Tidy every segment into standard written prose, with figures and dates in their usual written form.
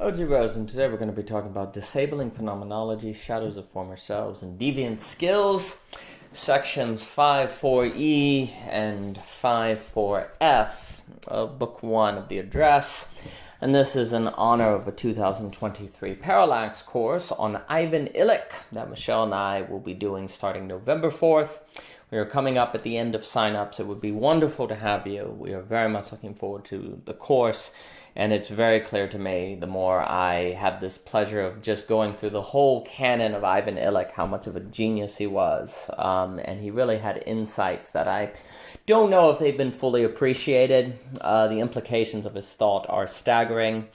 O.G. Rose, and today we're going to be talking about disabling phenomenology, shadows of former selves, and deviant skills, sections 5.4e and 5.4f of Book 1 of the address. And this is in honor of a 2023 Parallax course on Ivan Illich that Michelle and I will be doing starting November 4th. We are coming up at the end of sign-ups. It would be wonderful to have you. We are very much looking forward to the course. And it's very clear to me, the more I have this pleasure of just going through the whole canon of Ivan Illich, how much of a genius he was. And he really had insights that I don't know if they've been fully appreciated. The implications of his thought are staggering.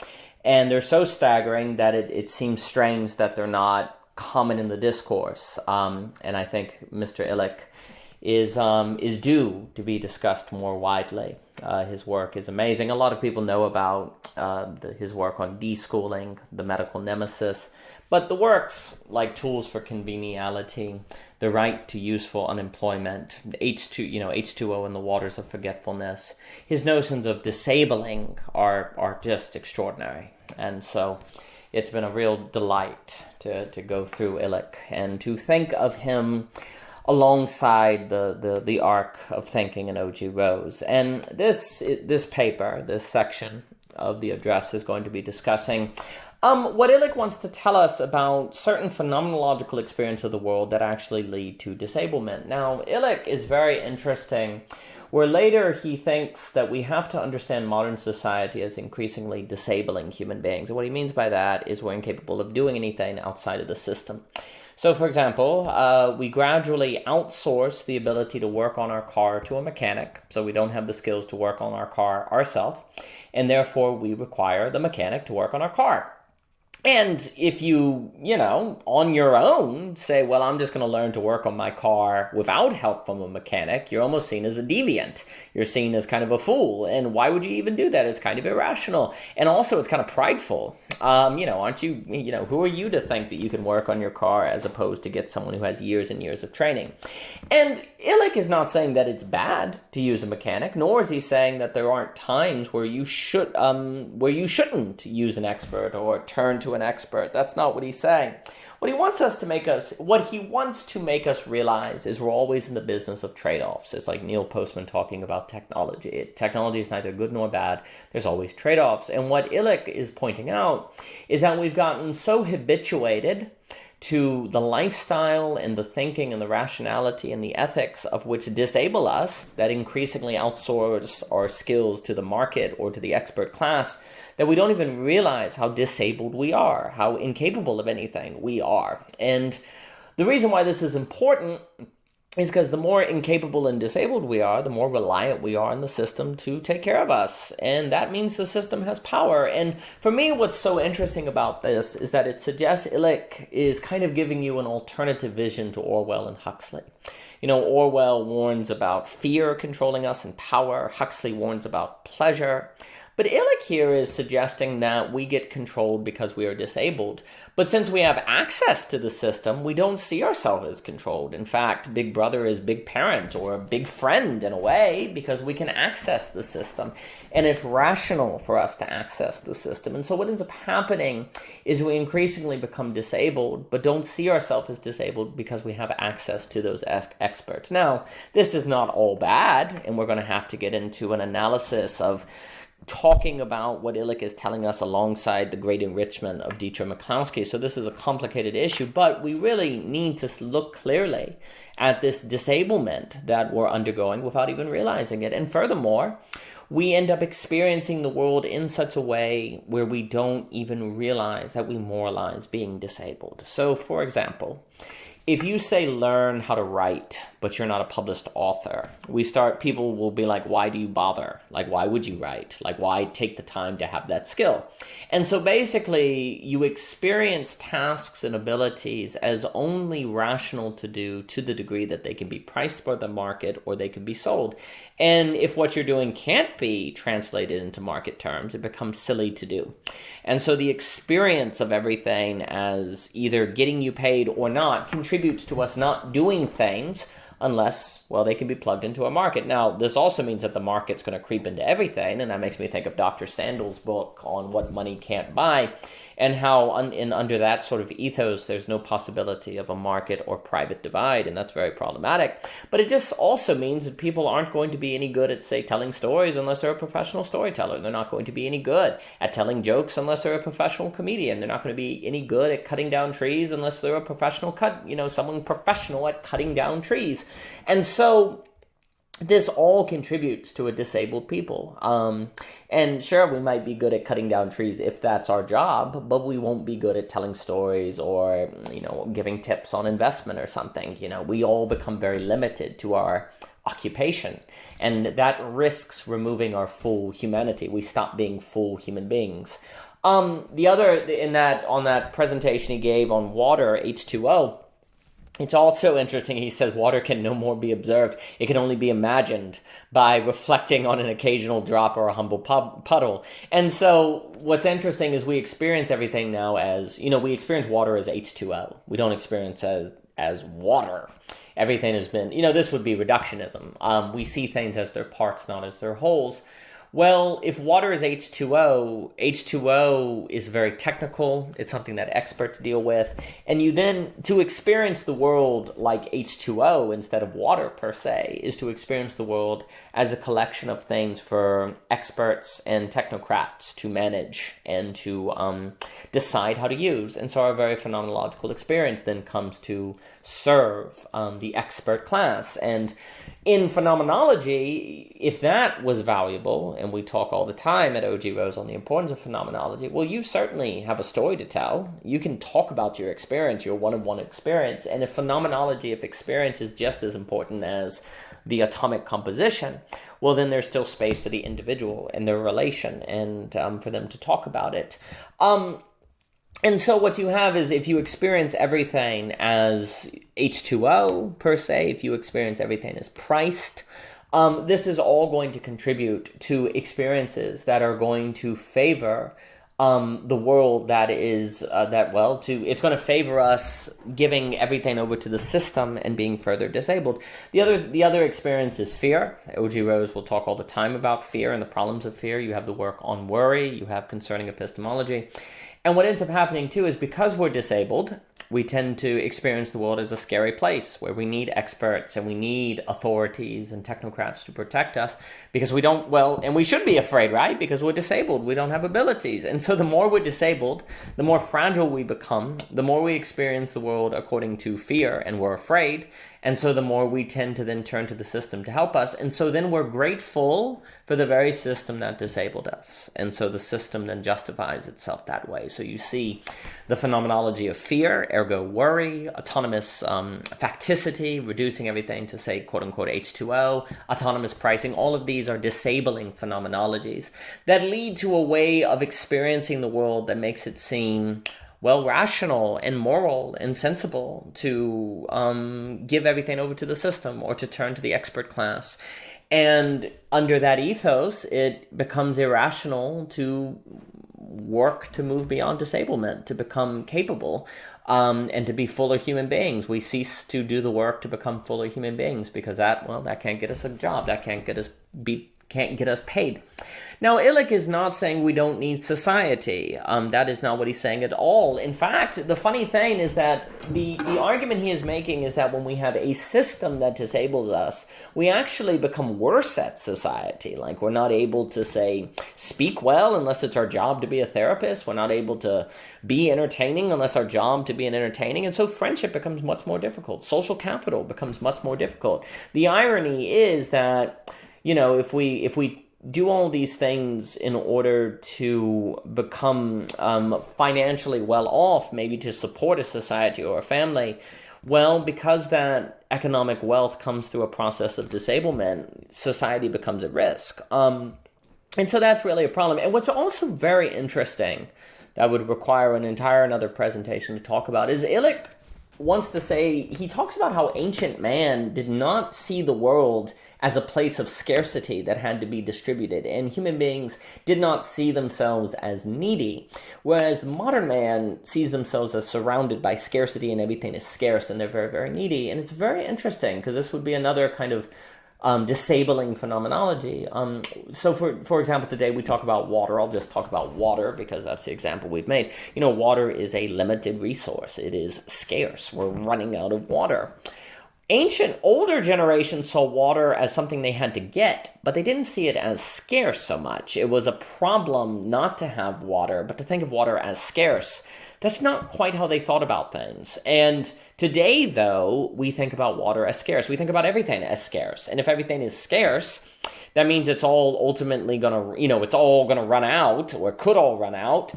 And they're so staggering that it seems strange that they're not common in the discourse. And I think Mr. Illich is due to be discussed more widely. His work is amazing. A lot of people know about his work on deschooling, the medical nemesis, but the works like Tools for Conveniality, The Right to Useful Unemployment, H2O in the Waters of Forgetfulness, his notions of disabling are just extraordinary. And so it's been a real delight to go through Illich and to think of him alongside the arc of thinking in O.G. Rose. And this paper, this section of the address is going to be discussing what Illich wants to tell us about certain phenomenological experience of the world that actually lead to disablement. Now, Illich is very interesting, where later he thinks that we have to understand modern society as increasingly disabling human beings. And what he means by that is we're incapable of doing anything outside of the system. So, for example, we gradually outsource the ability to work on our car to a mechanic, so we don't have the skills to work on our car ourselves, and therefore we require the mechanic to work on our car. And if you, on your own say, well, I'm just going to learn to work on my car without help from a mechanic, you're almost seen as a deviant. You're seen as kind of a fool. And why would you even do that? It's kind of irrational. And also it's kind of prideful. Aren't you, who are you to think that you can work on your car as opposed to get someone who has years and years of training? And Illich is not saying that it's bad to use a mechanic, nor is he saying that there aren't times where you shouldn't use an expert or turn to an expert. That's not what he's saying. What he wants to make us realize is we're always in the business of trade-offs. It's like Neil Postman talking about technology. Technology is neither good nor bad. There's always trade-offs. And what Illich is pointing out is that we've gotten so habituated to the lifestyle and the thinking and the rationality and the ethics of which disable us, that increasingly outsource our skills to the market or to the expert class, that we don't even realize how disabled we are, how incapable of anything we are. And the reason why this is important is because the more incapable and disabled we are, the more reliant we are on the system to take care of us. And that means the system has power. And for me, what's so interesting about this is that it suggests Illich is kind of giving you an alternative vision to Orwell and Huxley. Orwell warns about fear controlling us and power. Huxley warns about pleasure. But Illich here is suggesting that we get controlled because we are disabled. But since we have access to the system, we don't see ourselves as controlled. In fact, Big Brother is Big Parent or a big friend in a way because we can access the system. And it's rational for us to access the system. And so what ends up happening is we increasingly become disabled, but don't see ourselves as disabled because we have access to those experts. Now, this is not all bad, and we're going to have to get into an analysis of talking about what Illich is telling us alongside the great enrichment of Dietrich McCloskey. So this is a complicated issue, but we really need to look clearly at this disablement that we're undergoing without even realizing it. And furthermore, we end up experiencing the world in such a way where we don't even realize that we moralize being disabled. So, for example, if you say learn how to write, but you're not a published author, people will be like, why do you bother? Like, why would you write? Like, why take the time to have that skill? And so basically, you experience tasks and abilities as only rational to do to the degree that they can be priced by the market or they can be sold. And if what you're doing can't be translated into market terms, it becomes silly to do. And so the experience of everything as either getting you paid or not contributes to us not doing things unless, well, they can be plugged into a market. Now, this also means that the market's going to creep into everything, and that makes me think of Dr. Sandel's book on what money can't buy, and how under that sort of ethos, there's no possibility of a market or private divide, and that's very problematic. But it just also means that people aren't going to be any good at, say, telling stories unless they're a professional storyteller. They're not going to be any good at telling jokes unless they're a professional comedian. They're not going to be any good at cutting down trees unless they're a professional someone professional at cutting down trees. And so this all contributes to a disabled people. And sure, we might be good at cutting down trees if that's our job, but we won't be good at telling stories or, giving tips on investment or something. We all become very limited to our occupation, and that risks removing our full humanity. We stop being full human beings. The other, on that presentation he gave on water, H2O, it's also interesting. He says water can no more be observed. It can only be imagined by reflecting on an occasional drop or a humble puddle. And so what's interesting is we experience everything now as, we experience water as H2O. We don't experience as water. Everything has been, this would be reductionism. We see things as their parts, not as their wholes. Well, if water is H2O, H2O is very technical. It's something that experts deal with. And you then, to experience the world like H2O instead of water per se, is to experience the world as a collection of things for experts and technocrats to manage and to decide how to use. And so our very phenomenological experience then comes to serve the expert class. And in phenomenology, if that was valuable, and we talk all the time at OG Rose on the importance of phenomenology, well, you certainly have a story to tell. You can talk about your experience, your one-on-one experience, and if phenomenology, if experience is just as important as the atomic composition, well, then there's still space for the individual and their relation and for them to talk about it. And so what you have is if you experience everything as H2O per se, if you experience everything as priced, this is all going to contribute to experiences that are going to favor the world that is, it's going to favor us giving everything over to the system and being further disabled. The other experience is fear. O.G. Rose will talk all the time about fear and the problems of fear. You have the work on worry, you have concerning epistemology. And what ends up happening, too, is because we're disabled, we tend to experience the world as a scary place where we need experts and we need authorities and technocrats to protect us because we don't, and we should be afraid, right? Because we're disabled. We don't have abilities. And so the more we're disabled, the more fragile we become, the more we experience the world according to fear and we're afraid. And so the more we tend to then turn to the system to help us. And so then we're grateful for the very system that disabled us. And so the system then justifies itself that way. So you see the phenomenology of fear, ergo worry, autonomous facticity, reducing everything to say, quote unquote, H2O, autonomous pricing. All of these are disabling phenomenologies that lead to a way of experiencing the world that makes it seem rational and moral and sensible to give everything over to the system or to turn to the expert class. And under that ethos, it becomes irrational to work to move beyond disablement, to become capable and to be fuller human beings. We cease to do the work to become fuller human beings because that can't get us a job. That can't get us paid. Now, Illich is not saying we don't need society. That is not what he's saying at all. In fact, the funny thing is that the argument he is making is that when we have a system that disables us, we actually become worse at society. Like, we're not able to, say, speak well unless it's our job to be a therapist. We're not able to be entertaining unless our job to be an entertaining. And so friendship becomes much more difficult. Social capital becomes much more difficult. The irony is that, if we do all these things in order to become financially well off, maybe to support a society or a family, because that economic wealth comes through a process of disablement, society becomes at risk. And so that's really a problem. And what's also very interesting that would require another presentation to talk about is Illich wants to say, he talks about how ancient man did not see the world as a place of scarcity that had to be distributed, and human beings did not see themselves as needy, whereas modern man sees themselves as surrounded by scarcity and everything is scarce and they're very, very needy. And it's very interesting because this would be another kind of disabling phenomenology. So for example, today we talk about water. I'll just talk about water because that's the example we've made. Water is a limited resource. It is scarce. We're running out of water. Ancient, older generations saw water as something they had to get, but they didn't see it as scarce so much. It was a problem not to have water, but to think of water as scarce. That's not quite how they thought about things. And today, though, we think about water as scarce. We think about everything as scarce. And if everything is scarce, that means it's all ultimately going to, it's all going to run out, or could all run out.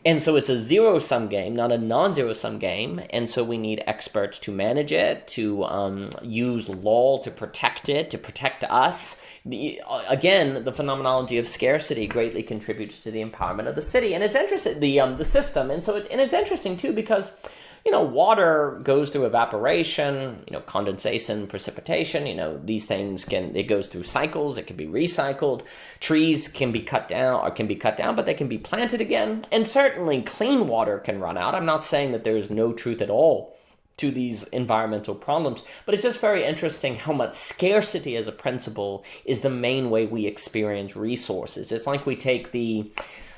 And so it's a zero-sum game, not a non-zero-sum game. And so we need experts to manage it, to use law to protect it, to protect us. Again, the phenomenology of scarcity greatly contributes to the empowerment of the city, and it's interesting, the system. And so it's interesting too because water goes through evaporation, condensation, precipitation, these things it goes through cycles, it can be recycled. Trees can be cut down, but they can be planted again. And certainly clean water can run out. I'm not saying that there's no truth at all to these environmental problems, but it's just very interesting how much scarcity as a principle is the main way we experience resources. It's like we take the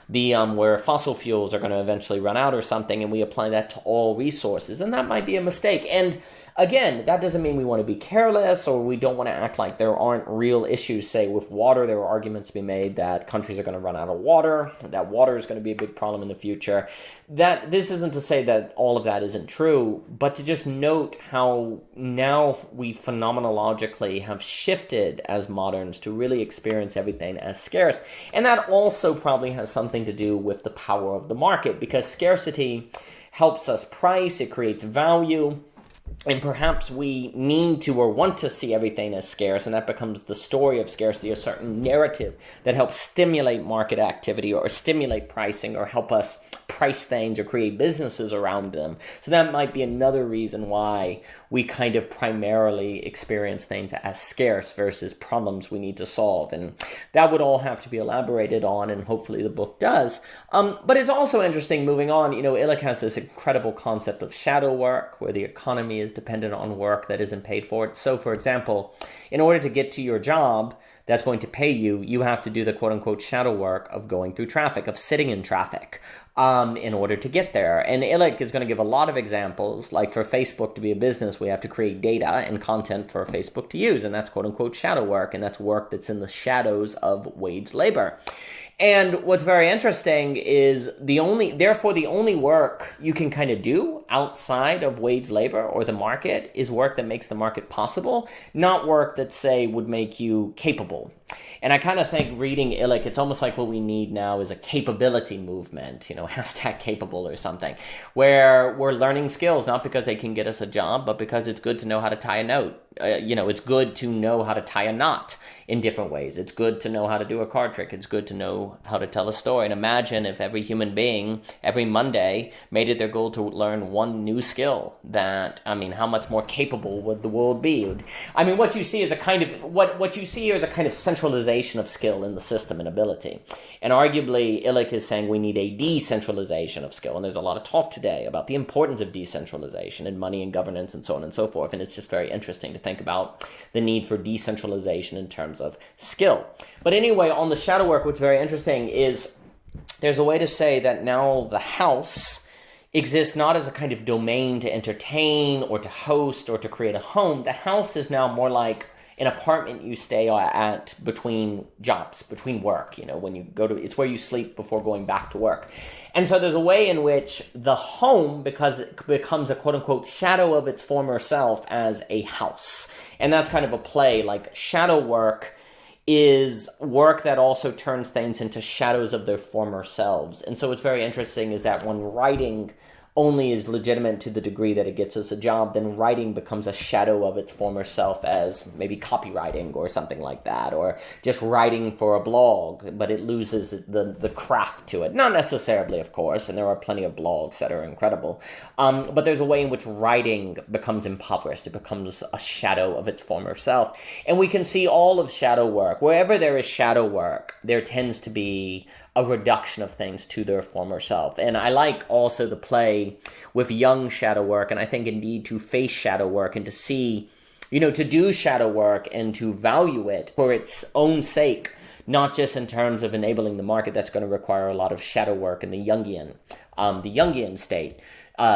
where fossil fuels are going to eventually run out or something, and we apply that to all resources, and that might be a mistake. And again, that doesn't mean we want to be careless or we don't want to act like there aren't real issues. Say with water, there are arguments to be made that countries are going to run out of water, that water is going to be a big problem in the future. That this isn't to say that all of that isn't true, but to just note how now we phenomenologically have shifted as moderns to really experience everything as scarce. And that also probably has something to do with the power of the market, because scarcity helps us price, it creates value. And perhaps we need to or want to see everything as scarce, and that becomes the story of scarcity, a certain narrative that helps stimulate market activity or stimulate pricing or help us price things or create businesses around them. So that might be another reason why we kind of primarily experience things as scarce versus problems we need to solve. And that would all have to be elaborated on, and hopefully the book does. But it's also interesting, moving on, Illich has this incredible concept of shadow work, where the economy is dependent on work that isn't paid for it. So, for example, in order to get to your job that's going to pay you, you have to do the quote-unquote shadow work of going through traffic, of sitting in traffic, in order to get there. And Illich is going to give a lot of examples, like for Facebook to be a business, we have to create data and content for Facebook to use, and that's quote-unquote shadow work, and that's work that's in the shadows of wage labor. And what's very interesting is the only work you can kind of do outside of wage labor or the market is work that makes the market possible, not work that, say, would make you capable. And I kind of think, reading Illich, it's almost like what we need now is a capability movement, hashtag capable or something, where we're learning skills, not because they can get us a job, but because it's good to know how to tie a note. It's good to know how to tie a knot in different ways. It's good to know how to do a card trick. It's good to know how to tell a story. And imagine if every human being, every Monday, made it their goal to learn one new skill. How much more capable would the world be? What you see is what you see here is a kind of centralization of skill in the system and ability. And arguably, Illich is saying we need a decentralization of skill. And there's a lot of talk today about the importance of decentralization in money and governance and so on and so forth. And it's just very interesting to think about the need for decentralization in terms of skill. But anyway, on the shadow work, what's very interesting is there's a way to say that now the house exists not as a kind of domain to entertain or to host or to create a home. The house is now more like an apartment you stay at between jobs, between work. When you go to, it's where you sleep before going back to work. And so there's a way in which the home, because it becomes a quote-unquote shadow of its former self as a house. And that's kind of a play, like shadow work is work that also turns things into shadows of their former selves. And so what's very interesting is that when writing only is legitimate to the degree that it gets us a job, then writing becomes a shadow of its former self as maybe copywriting or something like that, or just writing for a blog, but it loses the craft to it. Not necessarily, of course, and there are plenty of blogs that are incredible, but there's a way in which writing becomes impoverished. It becomes a shadow of its former self. And we can see all of shadow work. Wherever there is shadow work, there tends to be a reduction of things to their former self. And I like also the play with young shadow work, and I think indeed to face shadow work and to see, to do shadow work and to value it for its own sake, not just in terms of enabling the market that's going to require a lot of shadow work in the Jungian state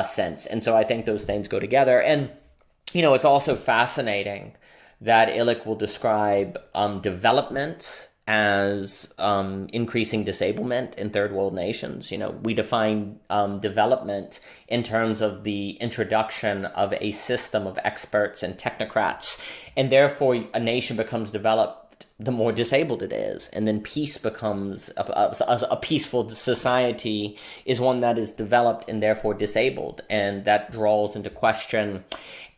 sense. And so I think those things go together. And, it's also fascinating that Illich will describe development as increasing disablement in third world nations. We define development in terms of the introduction of a system of experts and technocrats, and therefore a nation becomes developed the more disabled it is, and then peace becomes a peaceful society is one that is developed and therefore disabled, and that draws into question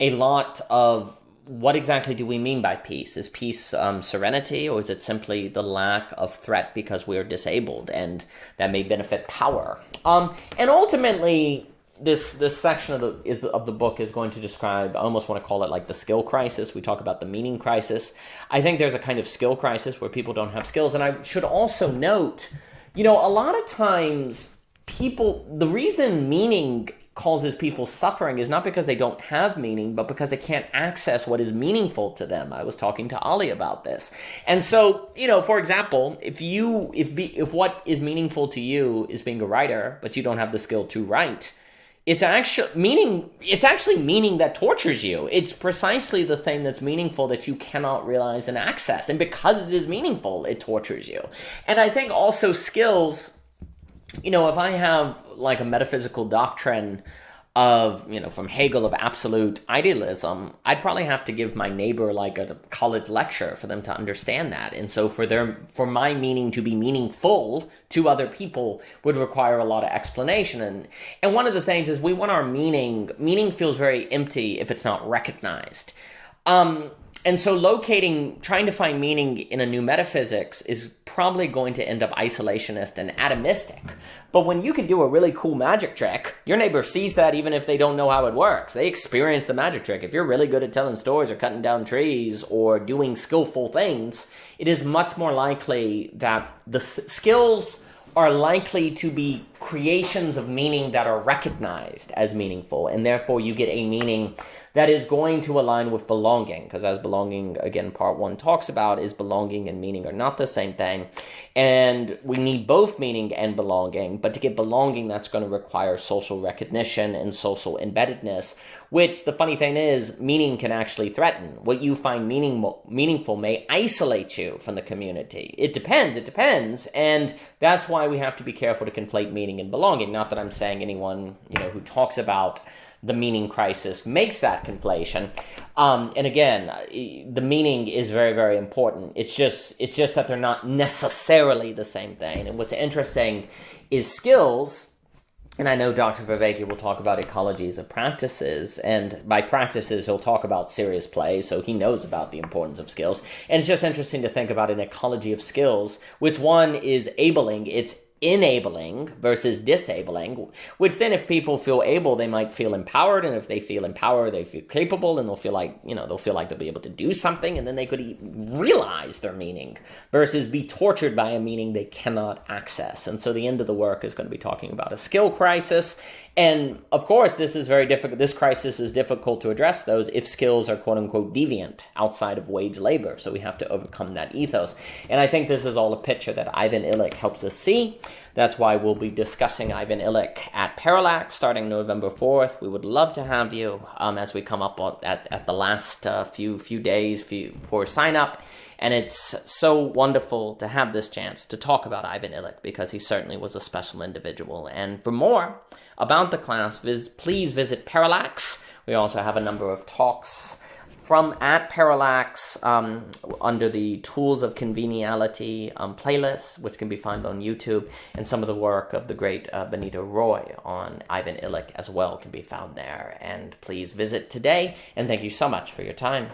a lot of what exactly do we mean by peace? Is peace serenity, or is it simply the lack of threat because we're disabled, and that may benefit power? And ultimately, this section of the book is going to describe, I almost want to call it like the skill crisis. We talk about the meaning crisis. I think there's a kind of skill crisis where people don't have skills. And I should also note, a lot of times the reason meaning causes people suffering is not because they don't have meaning, but because they can't access what is meaningful to them. I was talking to Ali about this. And so, for example, if what is meaningful to you is being a writer, but you don't have the skill to write, it's actually meaning that tortures you. It's precisely the thing that's meaningful that you cannot realize and access. And because it is meaningful, it tortures you. And I think also skills, if I have like a metaphysical doctrine of, from Hegel of absolute idealism, I'd probably have to give my neighbor like a college lecture for them to understand that. And so for my meaning to be meaningful to other people would require a lot of explanation. And one of the things is we want our meaning feels very empty if it's not recognized. And so trying to find meaning in a new metaphysics is probably going to end up isolationist and atomistic. But when you can do a really cool magic trick, your neighbor sees that even if they don't know how it works. They experience the magic trick. If you're really good at telling stories or cutting down trees or doing skillful things, it is much more likely that the skills are likely to be creations of meaning that are recognized as meaningful, and therefore you get a meaning that is going to align with belonging, because as belonging, again, part 1 talks about, is belonging and meaning are not the same thing, and we need both meaning and belonging, but to get belonging, that's going to require social recognition and social embeddedness, which the funny thing is, meaning can actually threaten. What you find meaningful may isolate you from the community. It depends, and that's why we have to be careful to conflate meaning and belonging. Not that I'm saying anyone, who talks about the meaning crisis makes that conflation. And again, the meaning is very, very important. It's just that they're not necessarily the same thing. And what's interesting is skills. And I know Dr. Viveki will talk about ecologies of practices, and by practices, he'll talk about serious play, so he knows about the importance of skills. And it's just interesting to think about an ecology of skills, which one is abling, it's enabling versus disabling, which then if people feel able, they might feel empowered, and if they feel empowered, they feel capable, and they'll feel like they'll be able to do something, and then they could realize their meaning, versus be tortured by a meaning they cannot access. And so the end of the work is going to be talking about a skill crisis, and of course this is very difficult. This crisis is difficult to address those if skills are quote-unquote deviant outside of wage labor, so we have to overcome that ethos. And I think this is all a picture that Ivan Illich helps us see. That's why we'll be discussing Ivan Illich at Parallax starting November 4th. We would love to have you as we come up at the last few days for sign up. And it's so wonderful to have this chance to talk about Ivan Illich, because he certainly was a special individual. And for more about the class, please visit Parallax. We also have a number of talks from at Parallax under the Tools of Conveniality playlist, which can be found on YouTube, and some of the work of the great Benito Roy on Ivan Illich as well can be found there. And please visit today, and thank you so much for your time.